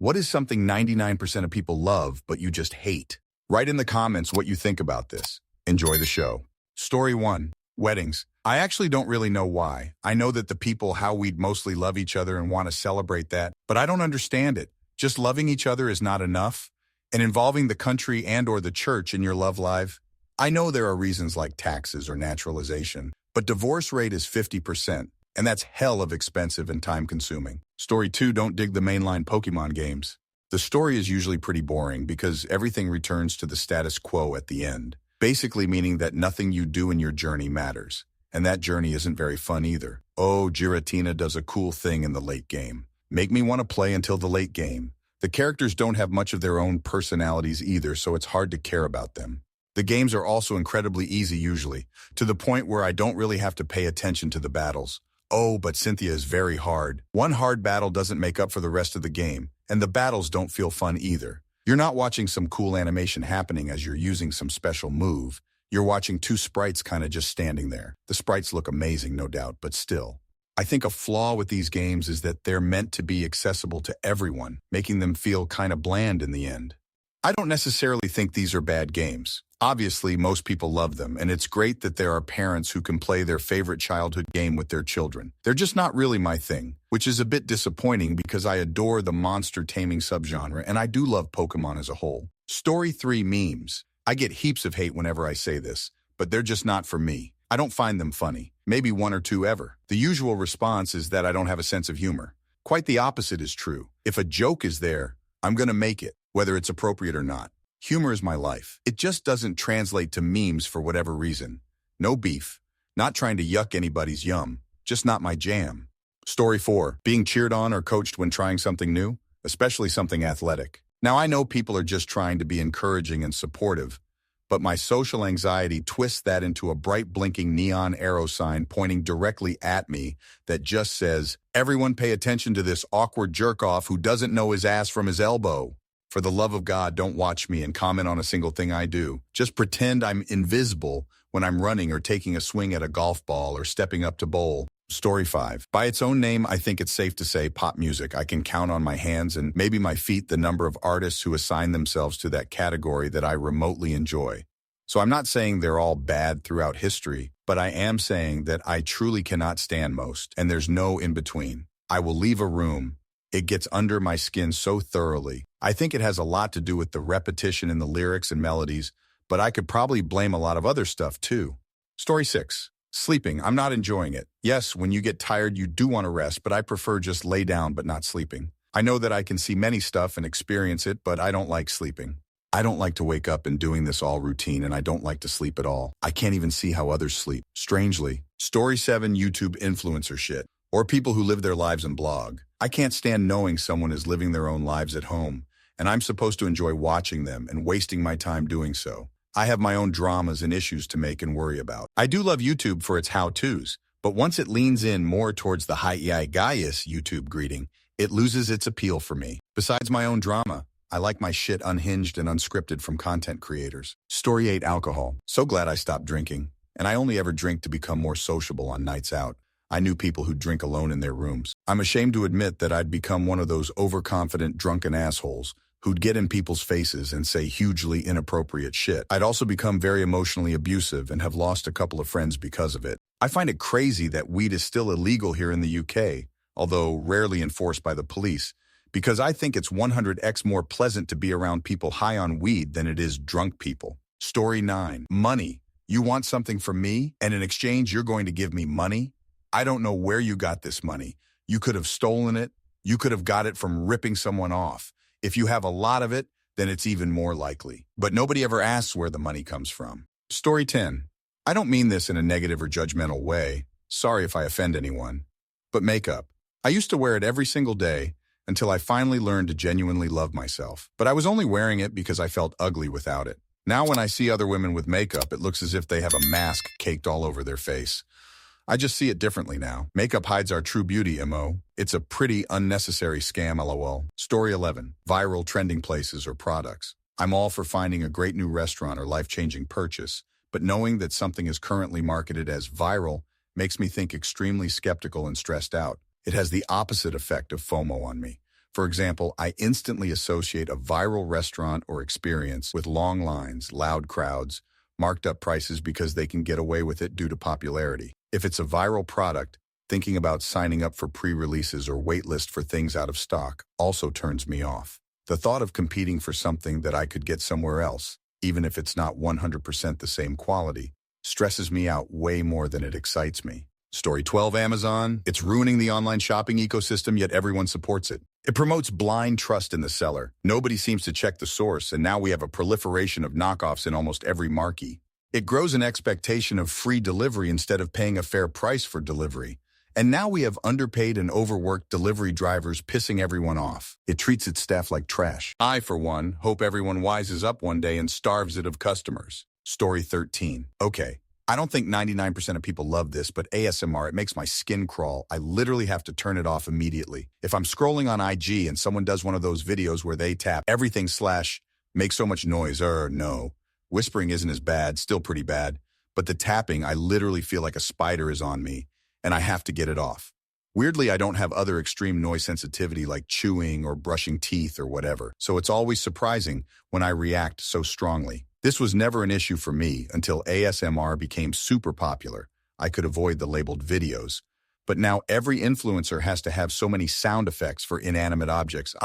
What is something 99% of people love, but you just hate? Write in the comments what you think about this. Enjoy the show. Story 1. Weddings. I actually don't really know why. I know that the people how we'd mostly love each other and want to celebrate that, but I don't understand it. Just loving each other is not enough? And involving the country and or the church in your love life? I know there are reasons like taxes or naturalization, but divorce rate is 50%, and that's hell of expensive and time-consuming. Story 2, don't dig the mainline Pokemon games. The story is usually pretty boring because everything returns to the status quo at the end, basically meaning that nothing you do in your journey matters. And that journey isn't very fun either. Oh, Giratina does a cool thing in the late game. Make me want to play until the late game. The characters don't have much of their own personalities either, so it's hard to care about them. The games are also incredibly easy usually, to the point where I don't really have to pay attention to the battles. Oh, but Cynthia is very hard. One hard battle doesn't make up for the rest of the game, and the battles don't feel fun either. You're not watching some cool animation happening as you're using some special move. You're watching two sprites kind of just standing there. The sprites look amazing, no doubt, but still. I think a flaw with these games is that they're meant to be accessible to everyone, making them feel kind of bland in the end. I don't necessarily think these are bad games. Obviously, most people love them, and it's great that there are parents who can play their favorite childhood game with their children. They're just not really my thing, which is a bit disappointing because I adore the monster taming subgenre, and I do love Pokemon as a whole. Story 3, memes. I get heaps of hate whenever I say this, but they're just not for me. I don't find them funny. Maybe one or two ever. The usual response is that I don't have a sense of humor. Quite the opposite is true. If a joke is there, I'm gonna make it, whether it's appropriate or not. Humor is my life. It just doesn't translate to memes for whatever reason. No beef. Not trying to yuck anybody's yum. Just not my jam. Story 4. Being cheered on or coached when trying something new, especially something athletic. Now I know people are just trying to be encouraging and supportive, but my social anxiety twists that into a bright blinking neon arrow sign pointing directly at me that just says, "Everyone pay attention to this awkward jerk-off who doesn't know his ass from his elbow. For the love of God, don't watch me and comment on a single thing I do. Just pretend I'm invisible when I'm running or taking a swing at a golf ball or stepping up to bowl." Story 5. By its own name, I think it's safe to say pop music. I can count on my hands and maybe my feet the number of artists who assign themselves to that category that I remotely enjoy. So I'm not saying they're all bad throughout history, but I am saying that I truly cannot stand most, and there's no in-between. I will leave a room. It gets under my skin so thoroughly. I think it has a lot to do with the repetition in the lyrics and melodies, but I could probably blame a lot of other stuff too. Story 6. Sleeping. I'm not enjoying it. Yes, when you get tired, you do want to rest, but I prefer just lay down but not sleeping. I know that I can see many stuff and experience it, but I don't like sleeping. I don't like to wake up and doing this all routine, and I don't like to sleep at all. I can't even see how others sleep. Strangely. Story 7. YouTube influencer shit. Or people who live their lives and blog. I can't stand knowing someone is living their own lives at home, and I'm supposed to enjoy watching them and wasting my time doing so. I have my own dramas and issues to make and worry about. I do love YouTube for its how-tos, but once it leans in more towards the hi-yi-gaius YouTube greeting, it loses its appeal for me. Besides my own drama, I like my shit unhinged and unscripted from content creators. Story 8. Alcohol. So glad I stopped drinking, and I only ever drink to become more sociable on nights out. I knew people who drink alone in their rooms. I'm ashamed to admit that I'd become one of those overconfident drunken assholes who'd get in people's faces and say hugely inappropriate shit. I'd also become very emotionally abusive and have lost a couple of friends because of it. I find it crazy that weed is still illegal here in the UK, although rarely enforced by the police, because I think it's 100x more pleasant to be around people high on weed than it is drunk people. Story 9. Money. You want something from me, and in exchange you're going to give me money? I don't know where you got this money. You could have stolen it. You could have got it from ripping someone off. If you have a lot of it, then it's even more likely. But nobody ever asks where the money comes from. Story 10. I don't mean this in a negative or judgmental way. Sorry if I offend anyone. But makeup. I used to wear it every single day until I finally learned to genuinely love myself. But I was only wearing it because I felt ugly without it. Now when I see other women with makeup, it looks as if they have a mask caked all over their face. I just see it differently now. Makeup hides our true beauty, MO. It's a pretty unnecessary scam, LOL. Story 11. Viral trending places or products. I'm all for finding a great new restaurant or life-changing purchase, but knowing that something is currently marketed as viral makes me think extremely skeptical and stressed out. It has the opposite effect of FOMO on me. For example, I instantly associate a viral restaurant or experience with long lines, loud crowds, marked up prices because they can get away with it due to popularity. If it's a viral product, thinking about signing up for pre-releases or waitlist for things out of stock also turns me off. The thought of competing for something that I could get somewhere else, even if it's not 100% the same quality, stresses me out way more than it excites me. Story 12, Amazon. It's ruining the online shopping ecosystem, yet everyone supports it. It promotes blind trust in the seller. Nobody seems to check the source, and now we have a proliferation of knockoffs in almost every marquee. It grows an expectation of free delivery instead of paying a fair price for delivery. And now we have underpaid and overworked delivery drivers pissing everyone off. It treats its staff like trash. I, for one, hope everyone wises up one day and starves it of customers. Story 13. Okay, I don't think 99% of people love this, but ASMR, it makes my skin crawl. I literally have to turn it off immediately. If I'm scrolling on IG and someone does one of those videos where they tap everything / make so much noise, no. Whispering isn't as bad, still pretty bad. But the tapping, I literally feel like a spider is on me, and I have to get it off. Weirdly, I don't have other extreme noise sensitivity like chewing or brushing teeth or whatever, so it's always surprising when I react so strongly. This was never an issue for me until ASMR became super popular. I could avoid the labeled videos. But now every influencer has to have so many sound effects for inanimate objects.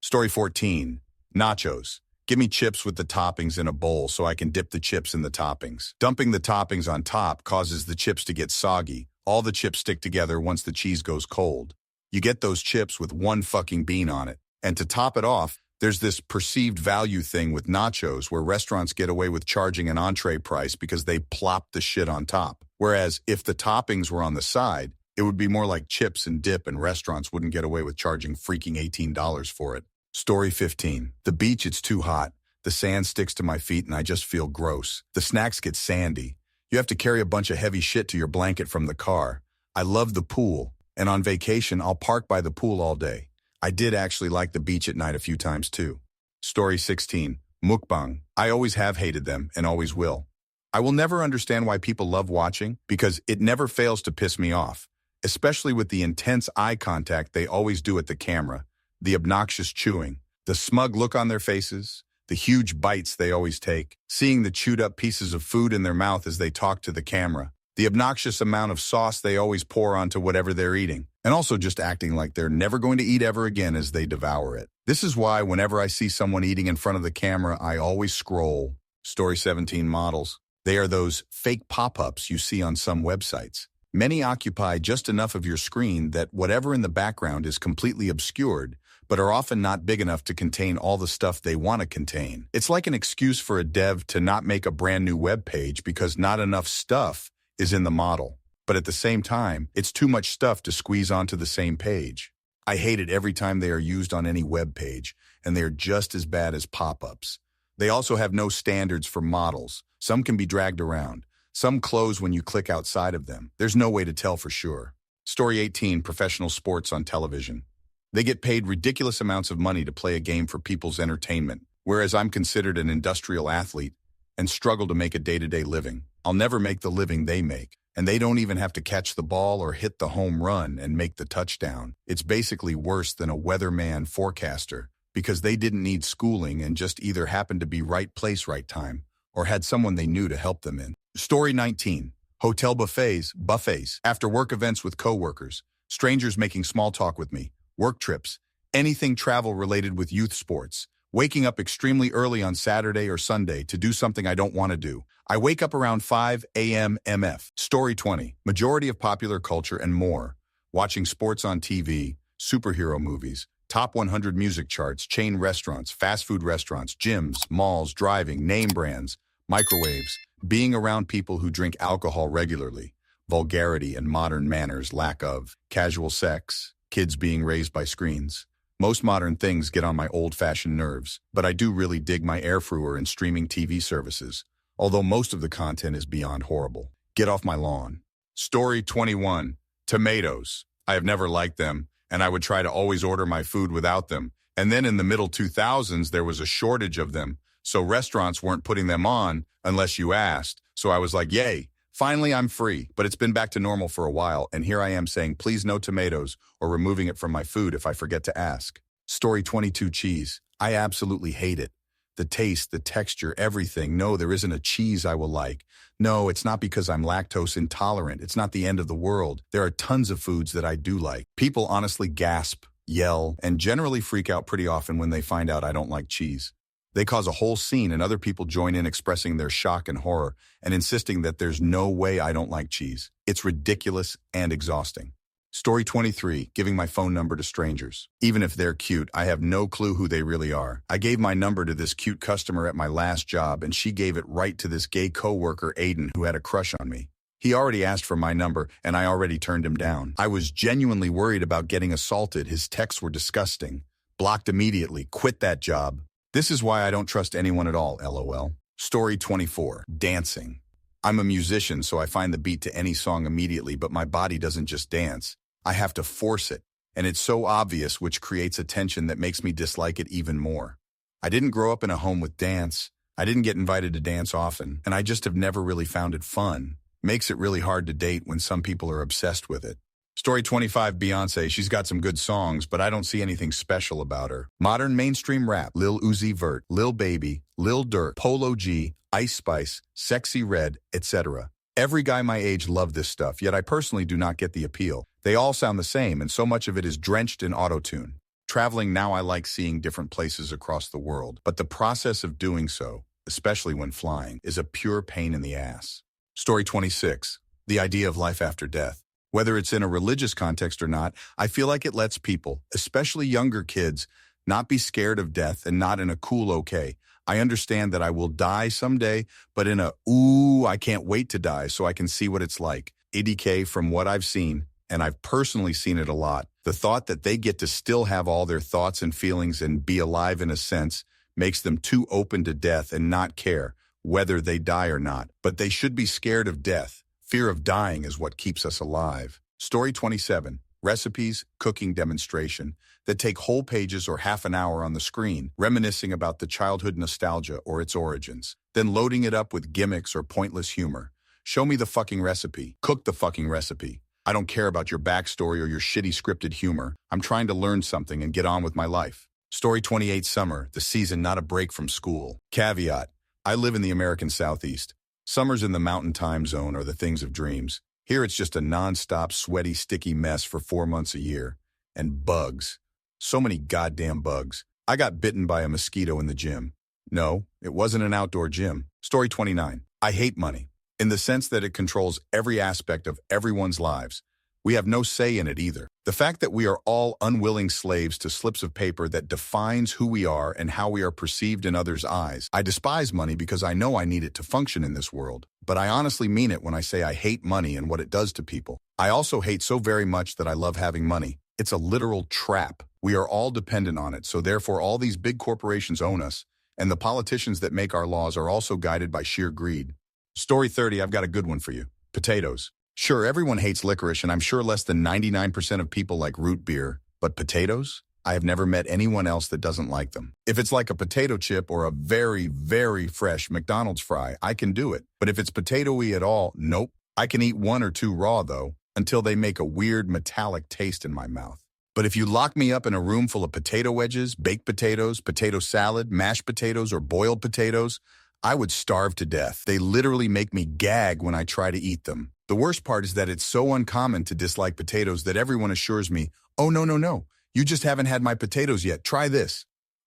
Story 14. Nachos. Give me chips with the toppings in a bowl so I can dip the chips in the toppings. Dumping the toppings on top causes the chips to get soggy. All the chips stick together once the cheese goes cold. You get those chips with one fucking bean on it. And to top it off, there's this perceived value thing with nachos where restaurants get away with charging an entree price because they plop the shit on top. Whereas if the toppings were on the side, it would be more like chips and dip and restaurants wouldn't get away with charging freaking $18 for it. Story 15. The beach, it's too hot. The sand sticks to my feet and I just feel gross. The snacks get sandy. You have to carry a bunch of heavy shit to your blanket from the car. I love the pool, and on vacation, I'll park by the pool all day. I did actually like the beach at night a few times too. Story 16. Mukbang. I always have hated them and always will. I will never understand why people love watching because it never fails to piss me off, especially with the intense eye contact they always do at the camera, the obnoxious chewing, the smug look on their faces, the huge bites they always take, seeing the chewed up pieces of food in their mouth as they talk to the camera, the obnoxious amount of sauce they always pour onto whatever they're eating, and also just acting like they're never going to eat ever again as they devour it. This is why whenever I see someone eating in front of the camera, I always scroll. Story 17, models. They are those fake pop-ups you see on some websites. Many occupy just enough of your screen that whatever in the background is completely obscured, but are often not big enough to contain all the stuff they want to contain. It's like an excuse for a dev to not make a brand new web page because not enough stuff is in the model. But at the same time, it's too much stuff to squeeze onto the same page. I hate it every time they are used on any web page, and they are just as bad as pop-ups. They also have no standards for models. Some can be dragged around. Some close when you click outside of them. There's no way to tell for sure. Story 18, professional sports on television. They get paid ridiculous amounts of money to play a game for people's entertainment, whereas I'm considered an industrial athlete and struggle to make a day-to-day living. I'll never make the living they make, and they don't even have to catch the ball or hit the home run and make the touchdown. It's basically worse than a weatherman forecaster because they didn't need schooling and just either happened to be right place, right time, or had someone they knew to help them in. Story 19. Hotel buffets. After work events with coworkers, strangers making small talk with me, work trips, anything travel related with youth sports, waking up extremely early on Saturday or Sunday to do something I don't want to do. I wake up around 5 a.m. MF. Story 20. Majority of popular culture and more. Watching sports on TV, superhero movies, top 100 music charts, chain restaurants, fast food restaurants, gyms, malls, driving, name brands, microwaves, being around people who drink alcohol regularly, vulgarity and modern manners, lack of, casual sex, kids being raised by screens. Most modern things get on my old-fashioned nerves, but I do really dig my airfrewer and streaming TV services, although most of the content is beyond horrible. Get off my lawn. Story 21. Tomatoes. I have never liked them, and I would try to always order my food without them. And then in the middle 2000s, there was a shortage of them, so restaurants weren't putting them on unless you asked. So I was like, yay, finally I'm free. But it's been back to normal for a while, and here I am saying, please no tomatoes, or removing it from my food if I forget to ask. Story 22, cheese. I absolutely hate it. The taste, the texture, everything. No, there isn't a cheese I will like. No, it's not because I'm lactose intolerant. It's not the end of the world. There are tons of foods that I do like. People honestly gasp, yell, and generally freak out pretty often when they find out I don't like cheese. They cause a whole scene and other people join in expressing their shock and horror and insisting that there's no way I don't like cheese. It's ridiculous and exhausting. Story 23, giving my phone number to strangers. Even if they're cute, I have no clue who they really are. I gave my number to this cute customer at my last job, and she gave it right to this gay coworker, Aiden, who had a crush on me. He already asked for my number, and I already turned him down. I was genuinely worried about getting assaulted. His texts were disgusting. Blocked immediately. Quit that job. This is why I don't trust anyone at all, LOL. Story 24, dancing. I'm a musician, so I find the beat to any song immediately, but my body doesn't just dance. I have to force it, and it's so obvious, which creates a tension that makes me dislike it even more. I didn't grow up in a home with dance. I didn't get invited to dance often, and I just have never really found it fun. Makes it really hard to date when some people are obsessed with it. Story 25, Beyonce. She's got some good songs, but I don't see anything special about her. Modern mainstream rap, Lil Uzi Vert, Lil Baby, Lil Durk, Polo G, Ice Spice, Sexy Red, etc. Every guy my age loved this stuff, yet I personally do not get the appeal. They all sound the same, and so much of it is drenched in auto-tune. Traveling now, I like seeing different places across the world, but the process of doing so, especially when flying, is a pure pain in the ass. Story 26, the idea of life after death. Whether it's in a religious context or not, I feel like it lets people, especially younger kids, not be scared of death and not in a cool okay. I understand that I will die someday, but in a, ooh, I can't wait to die so I can see what it's like. ADK, from what I've seen, and I've personally seen it a lot, the thought that they get to still have all their thoughts and feelings and be alive in a sense makes them too open to death and not care whether they die or not. But they should be scared of death. Fear of dying is what keeps us alive. Story 27, recipes, cooking demonstration that take whole pages or half an hour on the screen, reminiscing about the childhood nostalgia or its origins, then loading it up with gimmicks or pointless humor. Show me the fucking recipe. Cook the fucking recipe. I don't care about your backstory or your shitty scripted humor. I'm trying to learn something and get on with my life. Story 28, summer, the season, not a break from school. Caveat, I live in the American Southeast. Summers in the mountain time zone are the things of dreams. Here it's just a non-stop, sweaty, sticky mess for 4 months a year. And bugs. So many goddamn bugs. I got bitten by a mosquito in the gym. No, it wasn't an outdoor gym. Story 29, I hate money. In the sense that it controls every aspect of everyone's lives. We have no say in it either. The fact that we are all unwilling slaves to slips of paper that defines who we are and how we are perceived in others' eyes. I despise money because I know I need it to function in this world. But I honestly mean it when I say I hate money and what it does to people. I also hate so very much that I love having money. It's a literal trap. We are all dependent on it, so therefore all these big corporations own us, and the politicians that make our laws are also guided by sheer greed. Story 30, I've got a good one for you. Potatoes. Sure, everyone hates licorice, and I'm sure less than 99% of people like root beer. But potatoes? I have never met anyone else that doesn't like them. If it's like a potato chip or a very, very fresh McDonald's fry, I can do it. But if it's potato-y at all, nope. I can eat 1 or 2 raw, though, until they make a weird metallic taste in my mouth. But if you lock me up in a room full of potato wedges, baked potatoes, potato salad, mashed potatoes, or boiled potatoes, I would starve to death. They literally make me gag when I try to eat them. The worst part is that it's so uncommon to dislike potatoes that everyone assures me, oh, no, you just haven't had my potatoes yet, try this.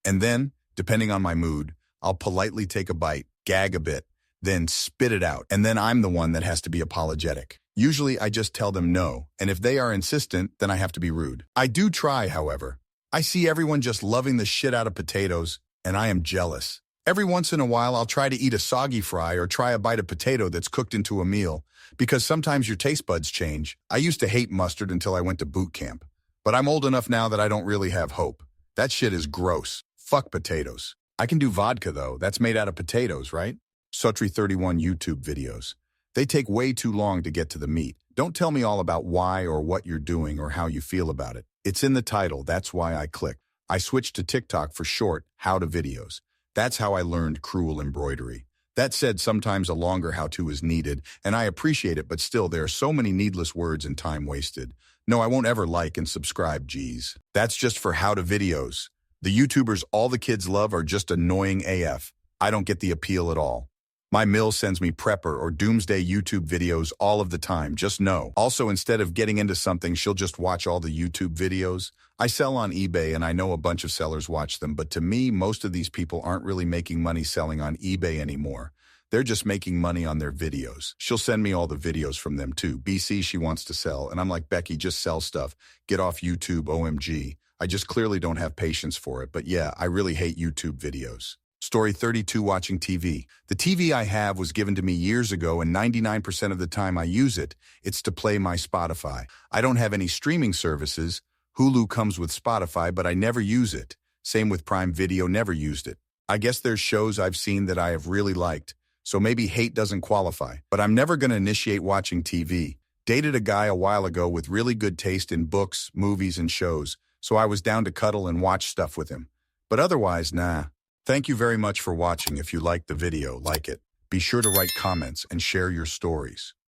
And then, depending on my mood, I'll politely take a bite, gag a bit, then spit it out, and then I'm the one that has to be apologetic. Usually I just tell them no, and if they are insistent, then I have to be rude. I do try, however. I see everyone just loving the shit out of potatoes, and I am jealous. Every once in a while, I'll try to eat a soggy fry or try a bite of potato that's cooked into a meal, because sometimes your taste buds change. I used to hate mustard until I went to boot camp, but I'm old enough now that I don't really have hope. That shit is gross. Fuck potatoes. I can do vodka, though. That's made out of potatoes, right? Sutri 31 YouTube videos. They take way too long to get to the meat. Don't tell me all about why or what you're doing or how you feel about it. It's in the title. That's why I clicked. I switched to TikTok for short, how-to videos. That's how I learned cruel embroidery. That said, sometimes a longer how-to is needed, and I appreciate it, but still there are so many needless words and time wasted. No, I won't ever like and subscribe, geez. That's just for how-to videos. The YouTubers all the kids love are just annoying AF. I don't get the appeal at all. My mill sends me prepper or doomsday YouTube videos all of the time, just know. Also, instead of getting into something, she'll just watch all the YouTube videos. I sell on eBay and I know a bunch of sellers watch them, but to me, most of these people aren't really making money selling on eBay anymore. They're just making money on their videos. She'll send me all the videos from them too. BC she wants to sell, and I'm like, Becky, just sell stuff. Get off YouTube, OMG. I just clearly don't have patience for it, but yeah, I really hate YouTube videos. Story 32, watching TV. The TV I have was given to me years ago, and 99% of the time I use it, it's to play my Spotify. I don't have any streaming services. Hulu comes with Spotify, but I never use it. Same with Prime Video, never used it. I guess there's shows I've seen that I have really liked, so maybe hate doesn't qualify. But I'm never going to initiate watching TV. Dated a guy a while ago with really good taste in books, movies, and shows, so I was down to cuddle and watch stuff with him. But otherwise, nah. Thank you very much for watching. If you liked the video, like it. Be sure to write comments and share your stories.